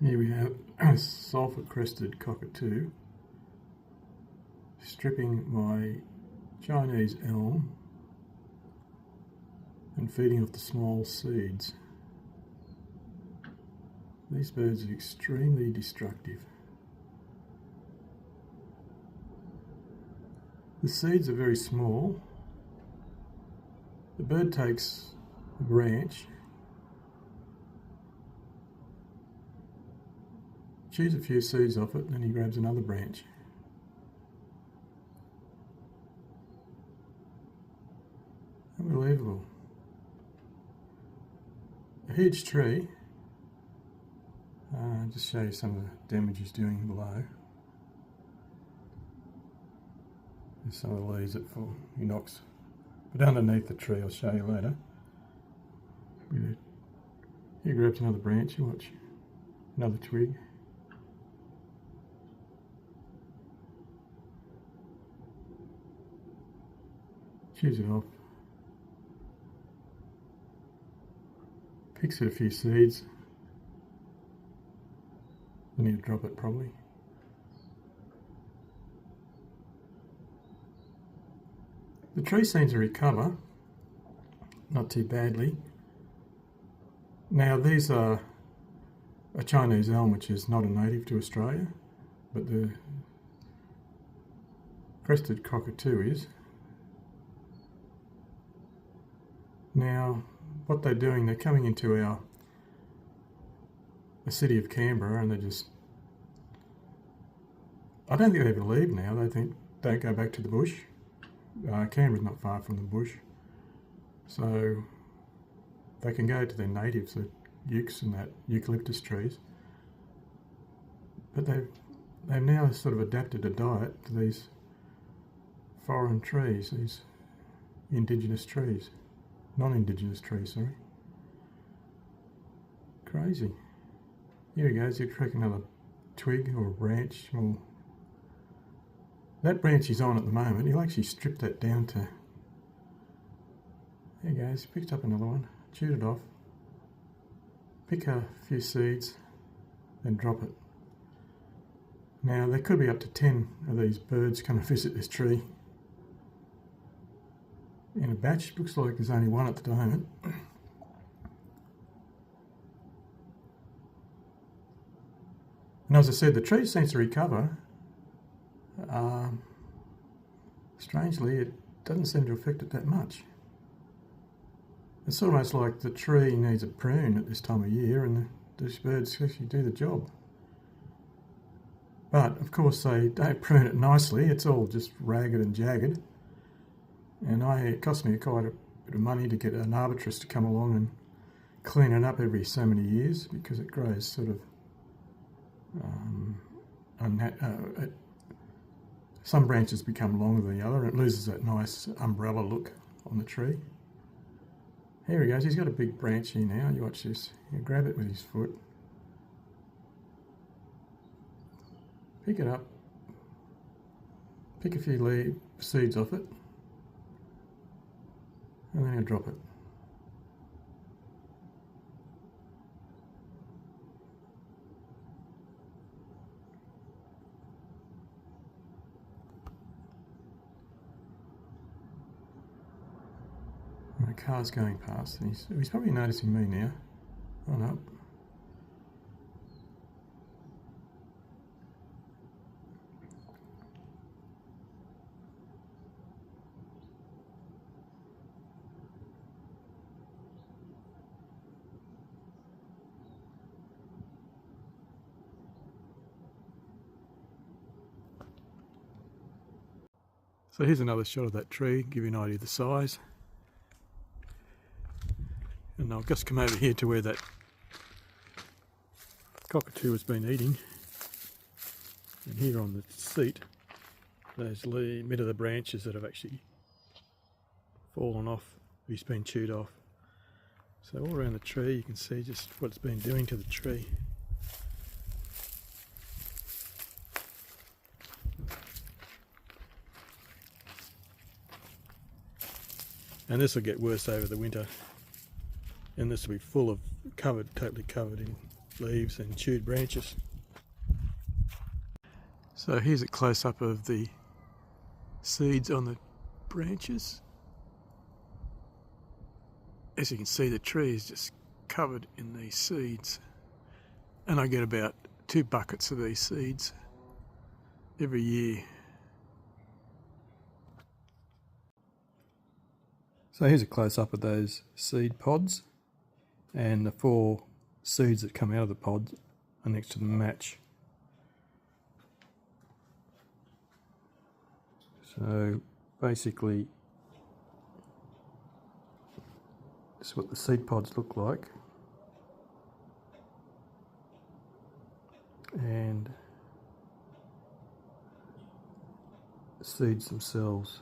Here we have a Sulphur Crested Cockatoo stripping my Chinese elm and feeding off the small seeds. These birds are extremely destructive. The seeds are very small. The bird takes a branch, chews a few seeds off it, and then he grabs another branch. Unbelievable. A huge tree. Just show you some of the damage he's doing below. There's some of the leaves that fall, he knocks. But underneath the tree, I'll show you later. He grabs another branch, you watch. Another twig. Chews it off. Picks at a few seeds. Then he'll drop it probably. The tree seems to recover, not too badly. Now these are a Chinese elm, which is not a native to Australia, but the crested cockatoo is. Now what they're doing, they're coming into the city of Canberra, and I don't think they ever leave now. They think don't go back to the bush. Canberra's not far from the bush, so they can go to their natives, the ukes and that eucalyptus trees. But they've now sort of adapted a diet to these foreign trees, these indigenous trees, non-indigenous trees, sorry. Crazy. Here he goes, he'll crack another twig or a branch. Well, that branch he's on at the moment, he'll actually strip that down to... There he goes, picked up another one, chewed it off, pick a few seeds, then drop it. Now there could be up to 10 of these birds come and visit this tree in a batch. Looks like there's only one at the moment. And as I said, the tree seems to recover. Strangely, it doesn't seem to affect it that much. It's almost like the tree needs a prune at this time of year, and these birds actually do the job. But of course they don't prune it nicely, it's all just ragged and jagged. And it cost me quite a bit of money to get an arbitrist to come along and clean it up every so many years, because it grows sort of some branches become longer than the other, and it loses that nice umbrella look on the tree. Here he goes, he's got a big branch here now, you watch this. He'll grab it with his foot, pick it up, pick a few seeds off it, and then he'll drop it. And a car's going past, and he's probably noticing me now. On up. So here's another shot of that tree, give you an idea of the size. And I'll just come over here to where that cockatoo has been eating. And here on the seat, those mid of the branches that have actually fallen off, he's been chewed off. So all around the tree you can see just what it's been doing to the tree. And this will get worse over the winter, and this will be full of totally covered in leaves and chewed branches. So here's a close-up of the seeds on the branches. As you can see, the tree is just covered in these seeds, and I get about 2 buckets of these seeds every year. So here's a close-up of those seed pods, and the 4 seeds that come out of the pods are next to the match. So basically, this is what the seed pods look like, and the seeds themselves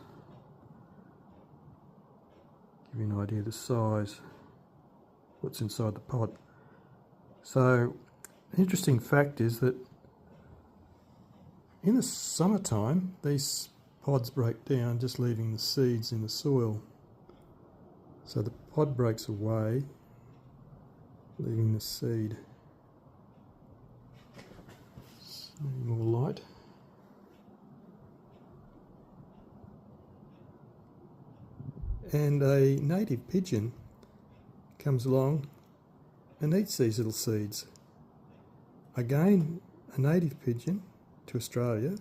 give you an idea of the size, what's inside the pod. So an interesting fact is that in the summertime these pods break down, just leaving the seeds in the soil. So the pod breaks away, leaving the seed. More light. And a native pigeon comes along and eats these little seeds. Again, a native pigeon to Australia,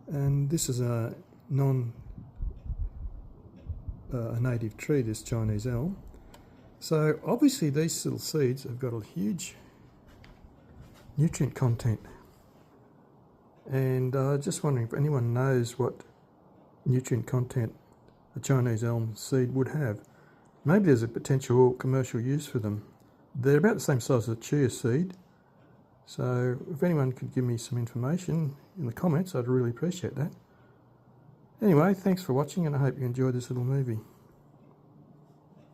and this is a native tree, this Chinese elm. So obviously these little seeds have got a huge nutrient content, and just wondering if anyone knows what nutrient content a Chinese elm seed would have. Maybe there's a potential commercial use for them. They're about the same size as a chia seed, so if anyone could give me some information in the comments, I'd really appreciate that. Anyway, thanks for watching, and I hope you enjoyed this little movie.